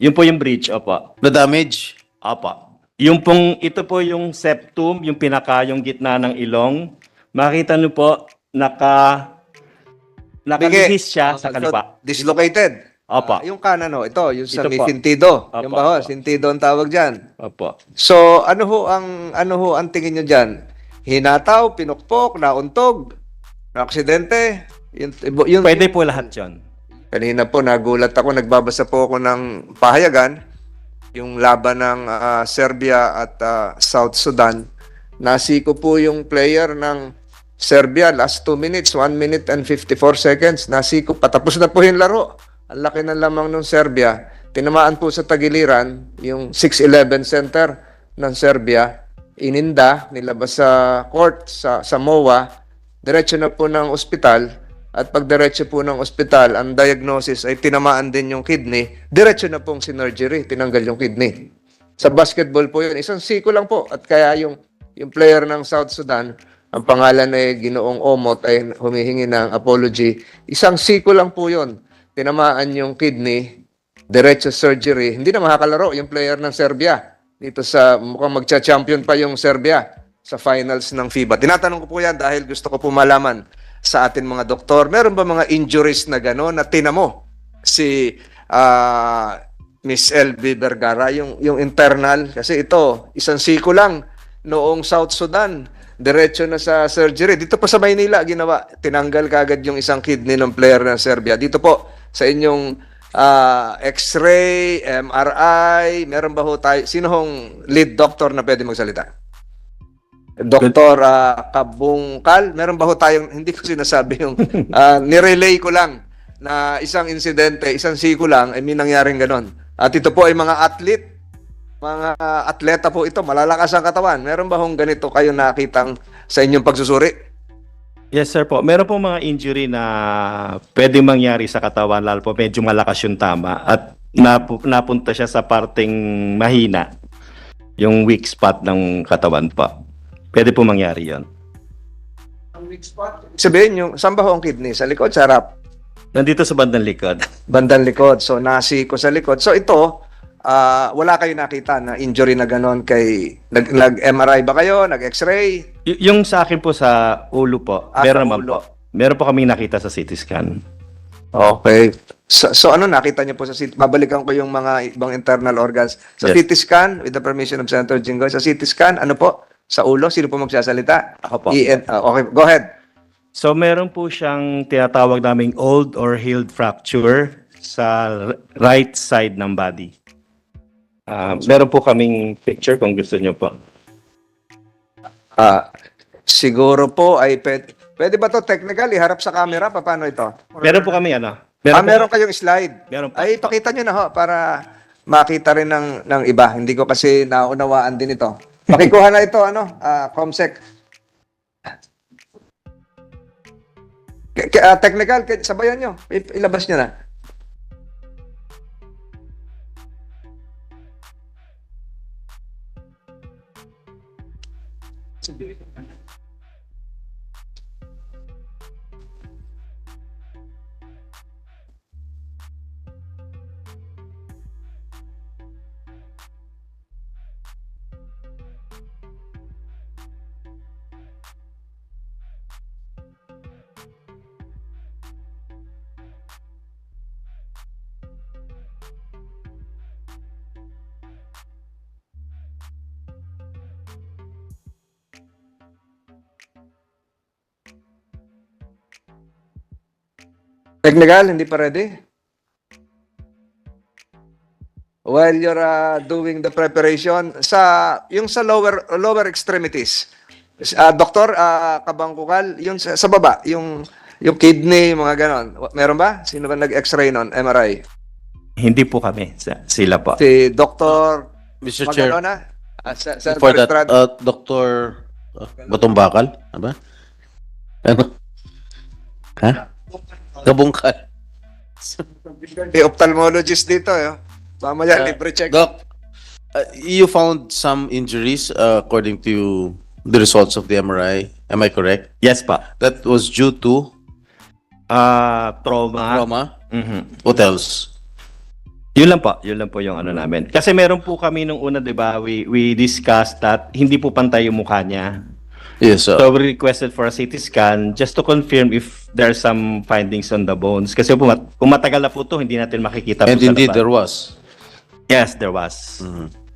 Yun po yung breach, opo. The damage? Opo. Yung pong, ito po yung septum, yung pinaka, yung gitna ng ilong. Makita niyo po, nakalihis siya sa kaliwa. Dislocated. Opo. Yung kanan, ito, yung sa Ito may po. sentido. Yung Opo, ba ho? opo. Sentido ang tawag dyan. Opo. So, ano ho ang tingin nyo dyan? Hinataw, pinukpok, nauntog, aksidente? Yun, Pwede po lahat yun. Kanina po, nagulat ako, nagbabasa po ako ng pahayagan, yung laban ng Serbia at South Sudan. Nasiko po yung player ng Serbia, last 2 minutes, 1 minute and 54 seconds. Nasiko, patapos na po yung laro. Ang laki ng lamang ng Serbia. Tinamaan po sa tagiliran, yung 6'11 center ng Serbia. Ininda, nilabas sa court, sa MOA. Diretso na po ng ospital. At pag diretso po ng ospital, ang diagnosis ay tinamaan din yung kidney. Diretso na pong sinurgery, tinanggal yung kidney. Sa basketball po yun, isang siko lang po. At kaya yung player ng South Sudan, ang pangalan ay Ginoong Omot, ay humihingi ng apology. Isang siko lang po yun. Tinamaan yung kidney, diretso surgery. Hindi na makakalaro yung player ng Serbia. Dito sa, mukhang magcha-champion pa yung Serbia sa finals ng FIBA. Tinatanong ko po yan dahil gusto ko po malaman sa atin mga doktor. Meron ba mga injuries na gano'n na tinamo si Miss LB Vergara, yung internal? Kasi ito, isang siko lang noong South Sudan. Diretso na sa surgery. Dito po sa Maynila, ginawa. Tinanggal kagad yung isang kidney ng player ng Serbia. Dito po, sa inyong X-ray, MRI, meron ba ho tayo? Sino hong lead doctor na pwede magsalita? Dr. Kabungkal, meron ba ho tayong, hindi ko sinasabi yung, nirelay ko lang na isang insidente, isang siko lang, ay may nangyaring ganon. At ito po ay mga athlete, mga atleta po ito, malalakas ang katawan. Meron ba hong ganito kayo nakitang sa inyong pagsusuri? Yes, sir po. Meron po mga injury na pwedeng mangyari sa katawan, lalo po medyo malakas yung tama at napunta siya sa parteng mahina, yung weak spot ng katawan po. Pwede po mangyari yon. Ang weak spot? Sabihin nyo, saan ba ho ang kidney? Sa likod, sa harap? Nandito sa bandang likod. Bandang likod. So, nasi ko sa likod. So, ito, wala kayo nakita na injury na ganon kay... Nag-MRI ba kayo? Nag-X-ray? Yung sa akin po sa ulo po, Sa meron naman ulo. po. Meron po kaming nakita sa CT scan. Okay. So ano nakita niyo po sa CT? Babalikan ko yung mga ibang internal organs. Sa Yes. CT scan, with the permission of Senator Jinggoy, sa CT scan, ano po? Sa ulo? Sino po magsasalita? Ako po. Okay, go ahead. So meron po siyang tinatawag naming old or healed fracture sa right side ng body. Meron po kaming picture kung gusto niyo po. Siguro po ay pwede ba to technical? Iharap sa camera? Paano ito? Meron po kami ano? Meron kayong slide? Meron po. Ay, pakita nyo na ho para makita rin ng iba. Hindi ko kasi naunawaan din ito. Pakikuha na ito, Comsec. Technical, sabayan nyo. Ilabas nyo na. Technical, hindi pa ready? While you're doing the preparation, yung sa lower extremities, Doktor Kabangkukal, yung sa baba, yung kidney, mga ganon. Meron ba? Sino ba nag-x-ray nun? MRI? Hindi po kami. Sila po. Si Dr. Mr. Chair, Magalona? Sa for that, Dr. Batumbakal, ba? Ano? Ha? Kabungkal. May ophthalmologist dito. Mamaya, libre check. Doc, you found some injuries according to the results of the MRI. Am I correct? Yes pa. That was due to Trauma. trauma. Mhm. What else? Yun lang po yung ano namin. Kasi meron po kami nung una, 'di ba? We discussed that hindi po pantay yung mukha niya. Yes, So we requested for a CT scan just to confirm if there are some findings on the bones. Kasi po, kung matagal na po to, hindi natin makikita po and sa indeed labas. there was. Yes, there was.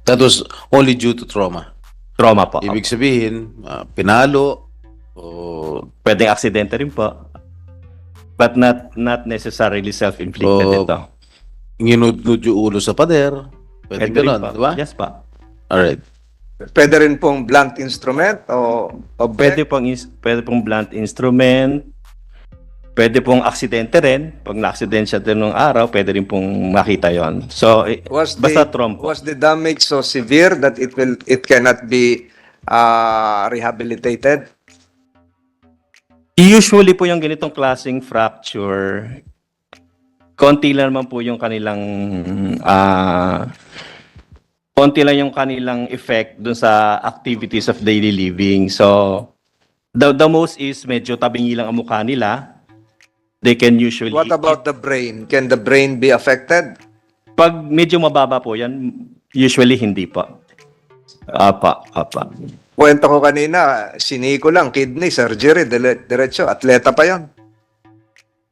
That was only due to trauma. Trauma po. Ibig sabihin, pinalo, o Pwedeng aksidente rin po. But not necessarily self-inflicted Oh, ito. nginudnud yung ulo sa pader. Pwede Pwede rin ganun, po. di ba? Yes po. Alright. Pwede rin pong blunt instrument o Pwede pong blunt instrument. Pwede pong aksidente rin. Pag na-aksidente siya din nung araw, pwede rin pong makita yon. So, basta trauma po. Was the damage so severe that it cannot be rehabilitated? Usually po yung ganitong klaseng fracture, konti lang naman po yung kanilang konti lang yung kanilang effect dun sa activities of daily living. So, the most is medyo tabingi lang ang mukha nila. They can usually... What about the brain? Can the brain be affected? Pag medyo mababa po yan, usually hindi po. Apa. Kwento ko kanina, siniko lang, kidney, surgery, diretso, atleta pa yon.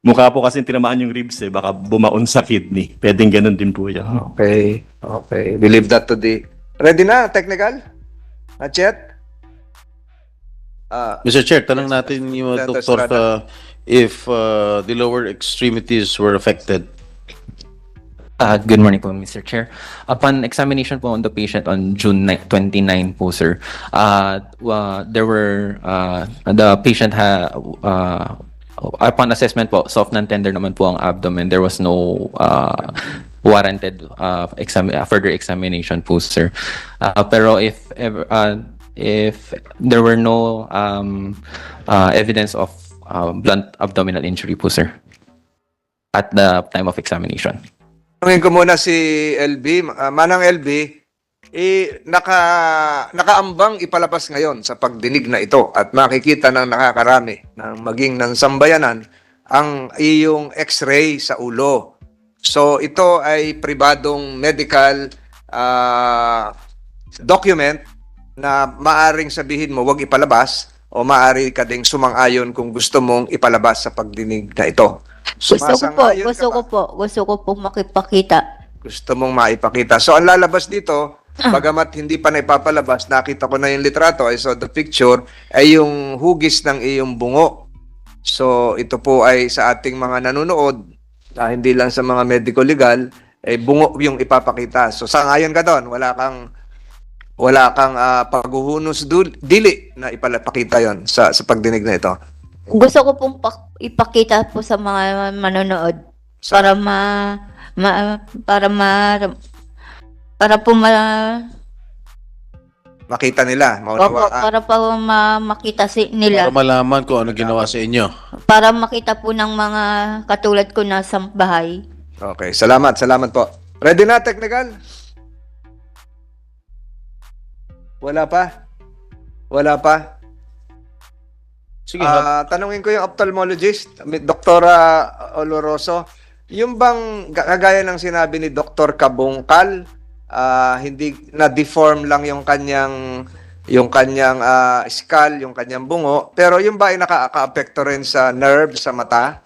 Mukha po kasi tinamaan yung ribs eh, baka bumaon sa kidney. Pwedeng ganun din po yan. Okay. We leave that to the... Ready na, technical? Not yet? Mr. Chair, tanong natin yung Senator doktor Estrada. if the lower extremities were affected. Good morning po, Mr. Chair. Upon examination po on the patient on June 29 po, sir, there were, the patient upon assessment po, soft non-tender naman po ang abdomen. There was no warranted further examination po, sir. Pero if there were no evidence of blunt abdominal injury po, sir, at the time of examination. Tanungin ko muna si LB. Manang LB, nakaambang ipalabas ngayon sa pagdinig na ito at makikita ng nakakarami ng maging ng sambayanan ang iyong x-ray sa ulo. So ito ay pribadong medical document na maaring sabihin mo wag ipalabas o maaari ka ding sumang-ayon kung gusto mong ipalabas sa pagdinig na ito. Sumasang-ayon ka ba? Gusto ko po makipakita. Gusto mong maipakita. So, ang lalabas dito, bagamat hindi pa na ipapalabas, nakita ko na yung litrato, I saw the picture, ay yung hugis ng iyong bungo. So, ito po ay sa ating mga nanonood, hindi lang sa mga medico-legal, bungo yung ipapakita. So, sangayon ka doon, wala kang paghuhunos dili na ipapakita yon sa pagdinig na ito. Gusto ko pong ipakita po sa mga manonood para Makita nila, para pa makita nila, Para malaman kung ano ginawa sa inyo. para makita po ng mga katulad ko na sa bahay. Okay, salamat po. Ready na, technical? Wala pa? Sige, Tanungin ko yung ophthalmologist, Dr. Oloroso, yung bang kagaya ng sinabi ni Dr. Kabungkal, hindi na-deform lang yung kanyang skull, yung kanyang bungo, pero yung ba ay nakaka-apekto rin sa nerve sa mata?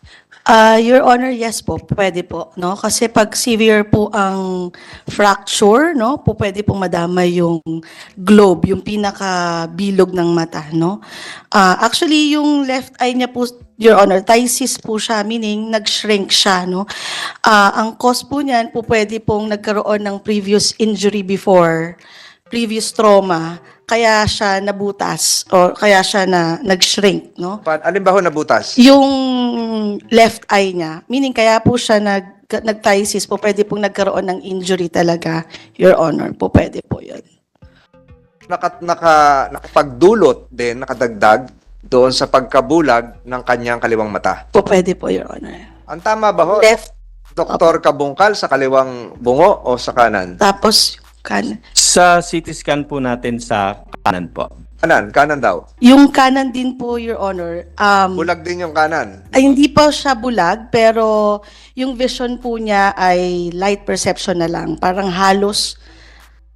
Your Honor, yes po, pwede po, no? Kasi pag severe po ang fracture, no, po pwede pong madamay yung globe, yung pinakabilog ng mata, no? Actually, yung left eye niya po, Your Honor, ptysis po siya, meaning nag-shrink siya, no? Ang cause po niyan po pwede pong nagkaroon ng previous injury before, previous trauma, kaya siya nabutas o kaya siya nag-shrink, no? Alin ba ho nabutas? Yung left eye niya, meaning kaya po siya nag-ptysis po, pwede pong nagkaroon ng injury talaga, Your Honor, po pwede po yun. Nakapagdulot din, nakadagdag doon sa pagkabulag ng kanyang kaliwang mata. Po pwede po, Your Honor. Ang tama ba ho? Left, Dr. Kabungkal sa kaliwang bungo o sa kanan? tapos kan. Sa CT scan po natin sa kanan po. Kanan daw. Yung kanan din po, Your Honor. Bulag din yung kanan. Ay, hindi pa siya bulag, pero yung vision po niya ay light perception na lang. Parang halos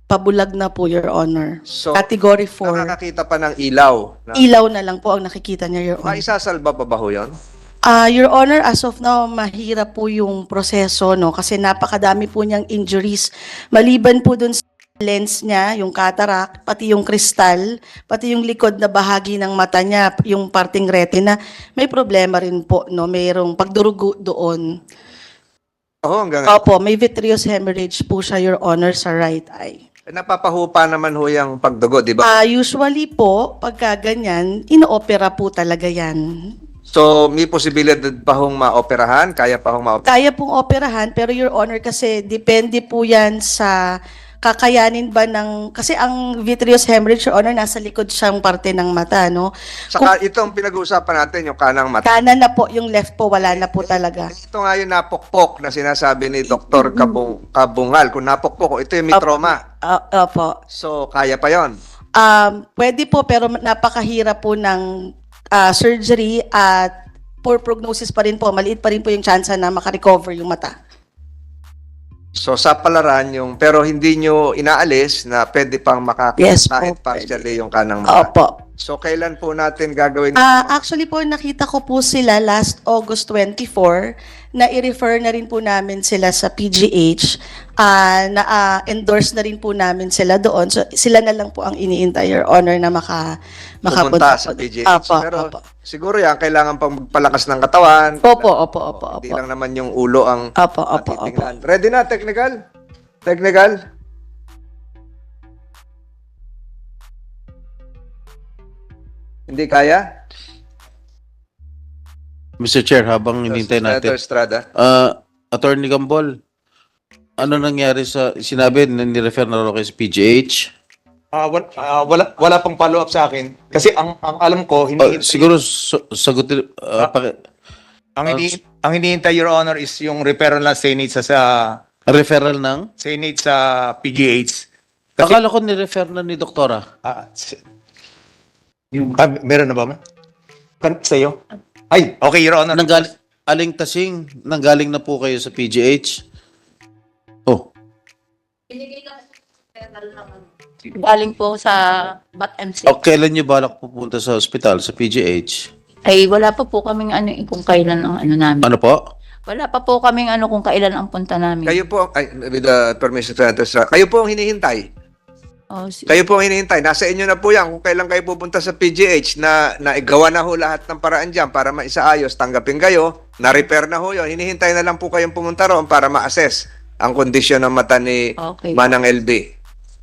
pabulag na po, Your Honor. So, Category 4. nakakakita pa ng ilaw. Ilaw na lang po ang nakikita niya, Your Honor. Maisasalba pa ba ho yun? Your Honor, as of now, mahirap po yung proseso, no? Kasi napakadami po niyang injuries. Maliban po dun sa lens niya, yung cataract, pati yung kristal, pati yung likod na bahagi ng mata niya, yung parting retina, may problema rin po, no? Mayroong pagdurugo doon. Hanggang Opo, may vitreous hemorrhage po siya, Your Honor, sa right eye. napapahupa naman ho yung pagdugo, di ba? Usually po, pagka ganyan, inoopera po talaga yan. So, may posibilidad pa hong maoperahan? Kaya pa hong maoperahan? Kaya pong operahan, pero Your Honor, kasi depende po yan sa kakayanin ba ng, kasi ang vitreous hemorrhage, Your Honor, nasa likod siyang parte ng mata, no? Saka itong pinag-uusapan natin, yung kanang mata. Kanan na po, yung left po, wala na po talaga. Ito nga yung napokpok na sinasabi ni Dr. Kabungal. Kung napokpok, ito yung may trauma. Opo. So, kaya pa yon. Pwede po, pero napakahirap po ng surgery at poor prognosis pa rin po. Maliit pa rin po yung chance na makarecover yung mata. So, sa palaran yung, pero hindi nyo inaalis na pwede pang makakita Yes po, kahit partially yung kanang mata. Opo. So, kailan po natin gagawin? Actually po, nakita ko po sila last August 24 na i-refer na rin po namin sila sa PGH. Na-endorse na rin po namin sila doon. So, sila na lang po ang iniintay, Your Honor, na makapunta Pumunta sa po. PGH. Opo, Pero opo. siguro yan, kailangan pang magpalakas ng katawan. Opo. Hindi lang naman yung ulo ang Opo. titingnan. Ready na, technical? Technical? Hindi kaya? Mr. Chair, habang hinintay natin. Senator Estrada. Attorney Gambol, ano nangyari sa, sinabi, ni-refer na raw kayo sa PGH? Wala pang follow-up sa akin. Kasi ang alam ko, Siguro, sagutin, ang hinihintay, Your Honor, is yung referral na Senate sa referral ng? Senate sa PGH. Kasi, Akala ko ni-refer na ni Doktora. meron na ba? Sa iyo? Ay, okay, Your Honor. Aling tasing, nanggaling na po kayo sa PGH? Oh, Galing po sa Bat MC. kailan nyo balak pupunta sa ospital, sa PGH? Ay, wala pa po kaming kung kailan ang namin. Ano po? Wala pa po kaming kung kailan ang punta namin. Kayo po, with the permission of Senator Estrada, kayo po ang hinihintay. Kayo po ang hinihintay. Nasa inyo na po yan kung kailan kayo pupunta sa PGH na igawa na ho lahat ng paraan dyan para maisaayos, tanggapin kayo, na-repair na ho yun. Hinihintay na lang po kayong pumunta roon para ma-assess ang kondisyon ng mata ni Okay. Manang LB.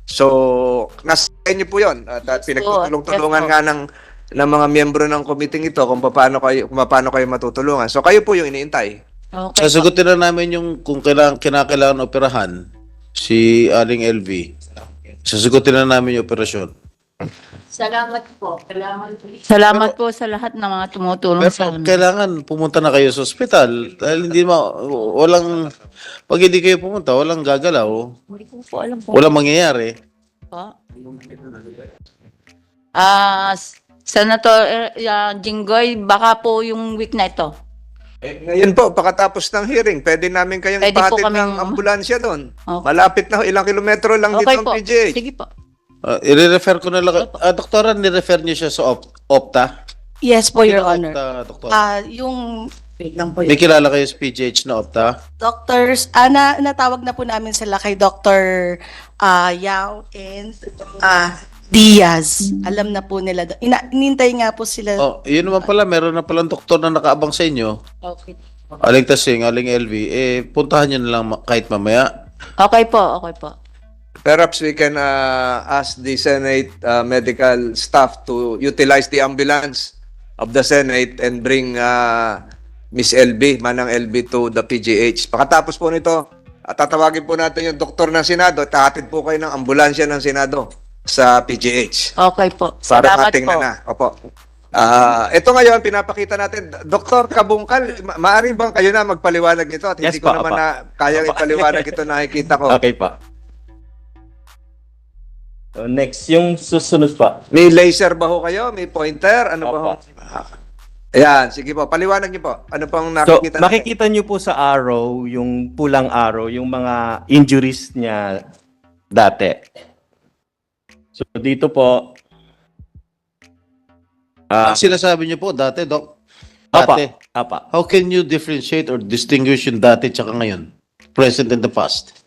So, nasa inyo po yun. At pinagtutulong-tulungan Yes, nga ng mga miyembro ng committee ito kung paano kayo matutulungan. So, kayo po yung hinihintay. Okay. Sasagutin na namin yung kung kinakailangan operahan si Aling LV. Sasagutin na namin yung operasyon. Salamat po. Salamat po sa lahat ng mga tumutulong Pero sa amin. kailangan pumunta na kayo sa ospital dahil walang pag hindi kayo pumunta, walang gagalaw, Hindi ko po alam po. walang mangyayari. Senator Jinggoy, baka po yung week na ito. Ngayon po, pagkatapos ng hearing, pwede namin kayong Pwede po ipahatid kaming- ng ambulansya doon. Okay. Malapit na ho, ilang kilometro lang Okay dito ang po. PGH. Sige po. I-refer ko na lang. Doktora, ni-refer niyo siya sa Opta? Yes po, Your Sino Honor. Opta, doktor? Wait lang po. May kilala kayo sa PGH na Opta? Doctors, natawag na po namin sila kay Dr. Yao and Diaz. Alam na po nila. Inintay nga po sila. Oh, yun naman pala, meron na palang doktor na nakaabang sa inyo. Okay. Aling Tasing, Aling LV, puntahan nyo na lang kahit mamaya. Okay po. Perhaps we can ask the Senate medical staff to utilize the ambulance of the Senate and bring Miss LB, Manang LB to the PGH. Pagkatapos po nito, tatawagin po natin yung doktor ng Senado at hahatid po kayo ng ambulansya ng Senado sa PGH. Okay po. Para Salamat mating po. na. Opo. Ito ngayon, pinapakita natin. Dr. Kabungkal, maaari bang kayo na magpaliwanag nito? At Yes hindi ko po, naman opo. na kayang ipaliwanag ito nakikita ko. Okay pa. Next, yung susunod pa. May laser ba ho kayo? May pointer? Ano ba ho? Ayan, sige po. Paliwanag niyo po. Ano pong So, nakikita natin? makikita nyo po sa arrow, yung pulang arrow, yung mga injuries niya dati. So, dito po, Ang sinasabi niyo po dati, Doc, apa, dati. apa. How can you differentiate or distinguish yung dati tsaka ngayon? Present and the past.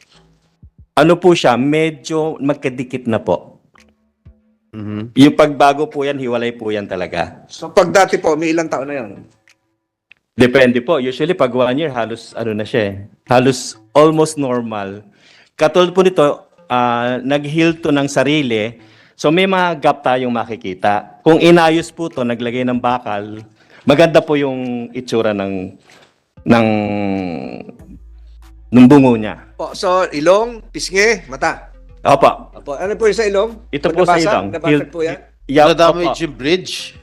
Ano po siya, medyo magkadikit na po. Mhm. Yung pagbago po yan, hiwalay po yan talaga. So, pag dati po, may ilang taon na yun? Depende po. Usually, pag 1 year, halos, ano na siya eh. Halos almost normal. Katulad po nito, nag-heal to ng sarili. So, may mga gap tayong makikita. Kung inayos po to, naglagay ng bakal, maganda po yung itsura ng bungo niya. Po, so, ilong, pisngi, mata. Opo. Opo. Ano po yung sa ilong? Ito po sa ilong. Nabasag po yan? Yeah, Na-damage opo. yung bridge?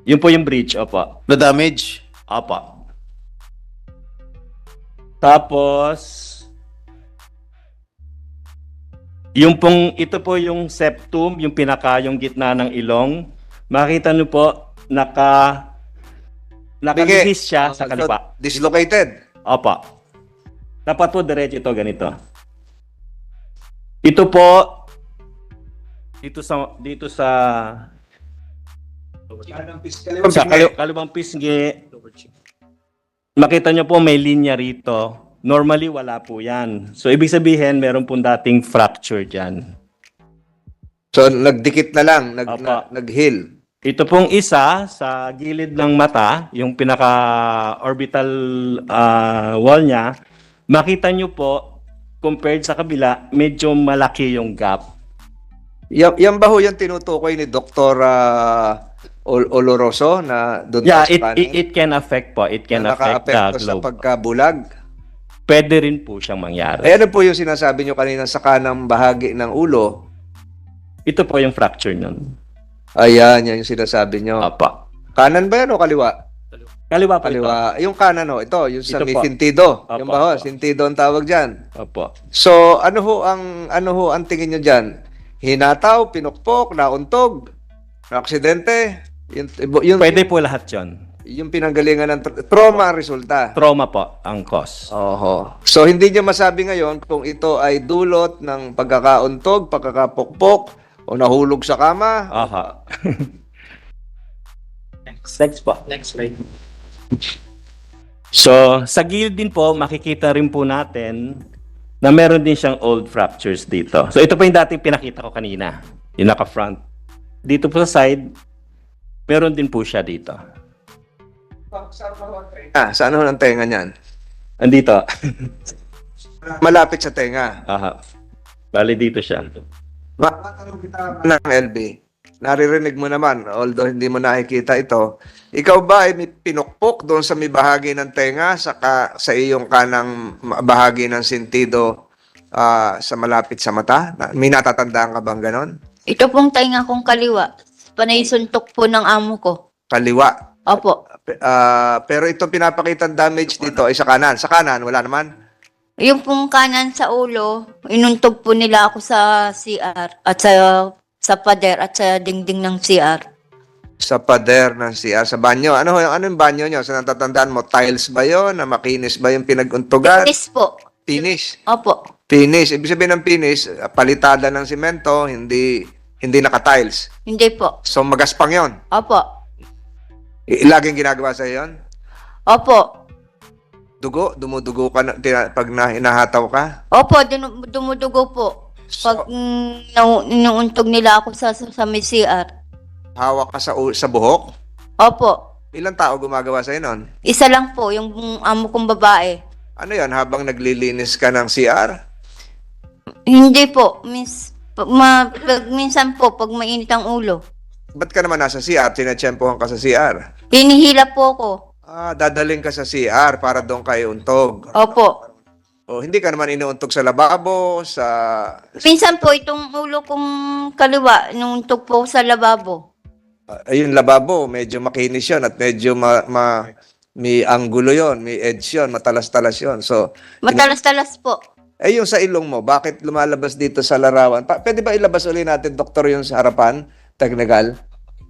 Yun po yung bridge, opo. Na-damage? Opo. Tapos, ito po yung septum, yung yung gitna ng ilong. Makita niyo po, nakalihis siya sa kaliwa. Dislocated. Opo. Dapat po diretso ito, ganito. Ito po, dito sa kaliwang pisngi, makita nyo po may linya rito. Normally, wala po yan. So, ibig sabihin, meron pong dating fracture dyan. So, nagdikit na lang, Apa. nag-heal. Ito pong isa sa gilid ng mata, yung pinaka-orbital wall niya, makita nyo po, compared sa kabila, medyo malaki yung gap. Yan ba ho yung tinutukoy ni Dr. Oloroso na doon Yeah, sa scanning? it can affect po. It can Na affect the naka-apekto sa globe. pagkabulag. Pwede rin po siyang mangyari. Eh, ano po yung sinasabi nyo kanina sa kanang bahagi ng ulo? Ito po yung fracture nun. Ayan, yan yung sinasabi nyo. Apa. Kanan ba yan o kaliwa? Kaliwa po ito. Kaliwa. Yung kanan ho, ito, yung sa Ito may po. sentido. Opo, Yung ba ho, opo. sentido ang tawag dyan. Opo. So, ano ho ang tingin nyo dyan? Hinataw, pinukpok, nauntog, aksidente? Yung Pwede po lahat yon. yung pinanggalingan ng trauma ang resulta. Trauma po ang cause. Oho. So, hindi nyo masabi ngayon kung ito ay dulot ng pagkakauntog, pagkakapukpok, o nahulog sa kama. Aha. Next po. Next slide. So, sa gilid din po, makikita rin po natin na meron din siyang old fractures dito. So, ito po yung dating pinakita ko kanina. Yung naka-front. Dito po sa side, meron din po siya dito. Saan ho ng tenga niyan? Andito. Malapit sa tenga. Aha. Bali dito siya. Matanong kita ng LB. Naririnig mo naman, although hindi mo nakikita ito. Ikaw ba ay may pinukpok doon sa may bahagi ng tenga sa iyong kanang bahagi ng sentido sa malapit sa mata? May natatandaan ka bang ganon? Ito pong tainga kong kaliwa. Panay suntok po ng amo ko. Kaliwa. Opo. Pero ito pinapakitang damage dito ay sa kanan. Sa kanan, wala naman. Yung pong kanan sa ulo, inuntog po nila ako sa CR at sa pader at sa dingding ng CR. Sa pader ng CR, sa banyo. Ano yung banyo nyo? Sa natatandaan mo, tiles ba yon? Na makinis ba yung pinag-untugan? Yes po. Finish. Opo. Finish. Ibig sabihin ng finish, palitada ng simento, hindi naka-tiles. Hindi po. So, magaspang yon. Opo. Laging ginagawa sa yon. Opo. Dugo? Dumudugo ka pag hinahataw ka? Opo, dumudugo po. Pag inuuntog nila ako sa may CR. Hawak ka sa buhok? Opo. Ilang tao gumagawa sa nun? Isa lang po, yung amo kong babae. Ano yan? Habang naglilinis ka ng CR? Hindi po. Minsan po, pag mainit ang ulo. Ba't ka naman nasa CR? Tinatsyempohan ka sa CR? Hinihila po ko. Dadaling ka sa CR para doon kayo untog. Opo. O, hindi ka naman inuuntog sa lababo, sa... Minsan po, itong ulo kong kaliwa, inuuntog po sa lababo. Ayun, lababo, medyo makinis yun at medyo may anggulo yon, may edge yon, matalas-talas yon. So, Matalas-talas po. Eh yung sa ilong mo, bakit lumalabas dito sa larawan? Pwede ba ilabas uli natin, doktor, yung sa harapan? Technical?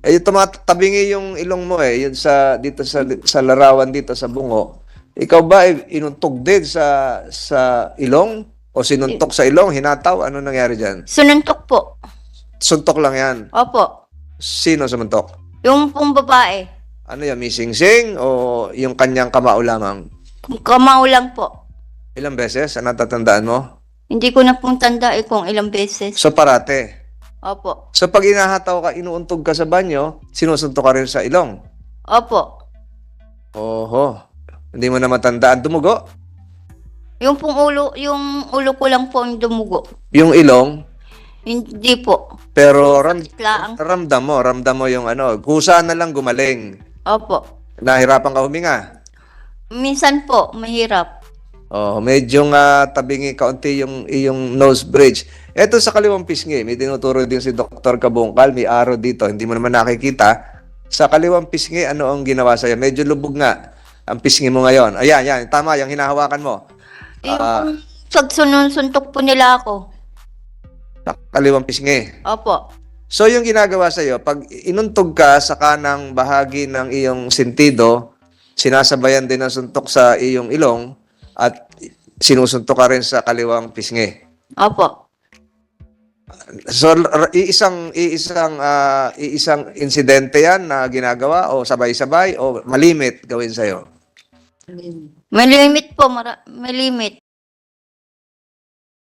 Eh yung tumatabingi yung ilong mo yun dito sa larawan dito sa bungo. Ikaw ba inuntog din sa ilong? O sinuntok sa ilong? Hinataw? Ano nangyari dyan? Sununtok po. Suntok lang yan. Opo. Sino sumuntok? Yung pong babae. Ano yan, missing-sing o yung kanyang kamao lamang? Kamao lang po. Ilang beses? Ano natatandaan mo? Hindi ko na pong tanda kung ilang beses. So parate. Opo. So pag inahataw ka, inuuntog ka sa banyo, sinusuntok ka rin sa ilong. Opo. Oho. Hindi mo na matandaan. Dumugo? Yung ulo ko lang po ang dumugo. Yung ilong, Hindi po. pero Laang. ramdam mo yung kusa na lang gumaling. Opo. Nahirapan ka huminga. Minsan po, mahirap. Oh, medyo tabingi kaunti yung iyong nose bridge. Ito sa kaliwang pisngi, may tinuturo din si Dr. Kabungkal, may arrow dito, hindi mo naman nakikita. Sa kaliwang pisngi, ano ang ginawa sa'yo? Medyo lubog nga ang pisngi mo ngayon. Ayan, yan, tama, yung hinahawakan mo. Yung pagsunod-suntok po nila ako. Sa kaliwang pisngi. Opo. So yung ginagawa sa'yo, pag inuntog ka sa kanang bahagi ng iyong sentido, sinasabayan din ng suntok sa iyong ilong at sinusuntok ka rin sa kaliwang pisngi. Opo. So iisang insidente yan na ginagawa o sabay-sabay o malimit gawin sa'yo? May limit po, may limit.